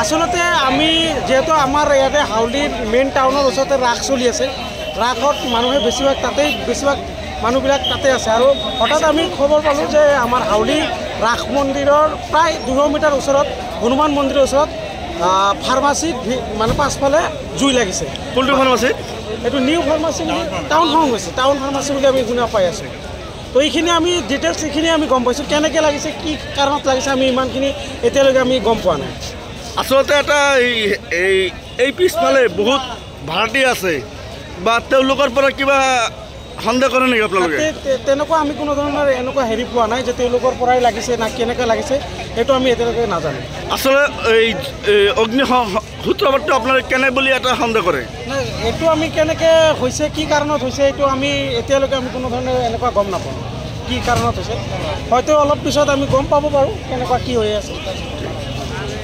আসলতে আমি যেহেতু আমাৰ ইয়াতে হাউলিৰ মেইন টাউনৰ ওচৰতে ৰাস চলি আছে ৰাসত মানুহে বেছিভাগ মানুহবিলাক তাতে আছে আৰু হঠাৎ আমি খবৰ পালোঁ যে আমাৰ হাউলি ৰাস মন্দিৰৰ প্ৰায় 200 মিটাৰ ওচৰত হনুমান মন্দিৰৰ ওচৰত ফাৰ্মাচীত মানে পাছফালে জুই লাগিছে। কোনটো ফাৰ্মাচী? এইটো নিউ ফাৰ্মাচী টাউন হৈছে টাউন ফাৰ্মাচী বুলি আমি শুনা পাই আছোঁ। তো এইখিনি আমি ডিটেইলছ এইখিনি আমি গম পাইছোঁ কেনেকৈ লাগিছে কি কাৰণত লাগিছে আমি ইমানখিনি এতিয়ালৈকে আমি গম পোৱা নাই। আসলতে এটা এই পিছফালে বহুত ভাড়াটি আছে বা তেওঁলোকৰ পৰা কিবা সন্দেহ কৰে নেকি আপোনালোকে? তেনেকুৱা আমি কোনো ধৰণৰ এনেকুৱা হেৰি পোৱা নাই যে তেওঁলোকৰ পৰাই লাগিছে না কেনেকৈ লাগিছে সেইটো আমি এতিয়ালৈকে নাজানো। আসলে এই অগ্নি সূত্ৰপাতটো আপোনালোকে কেনে বুলি এটা সন্দেহ কৰে? নাই এইটো আমি কেনেকৈ হৈছে কি কাৰণত হৈছে এইটো আমি এতিয়ালৈকে আমি কোনো ধৰণে এনেকুৱা গম নাপাওঁ কি কাৰণত হৈছে। হয়তো অলপ পিছত আমি গম পাব পাৰোঁ কেনেকুৱা কি হৈ আছে।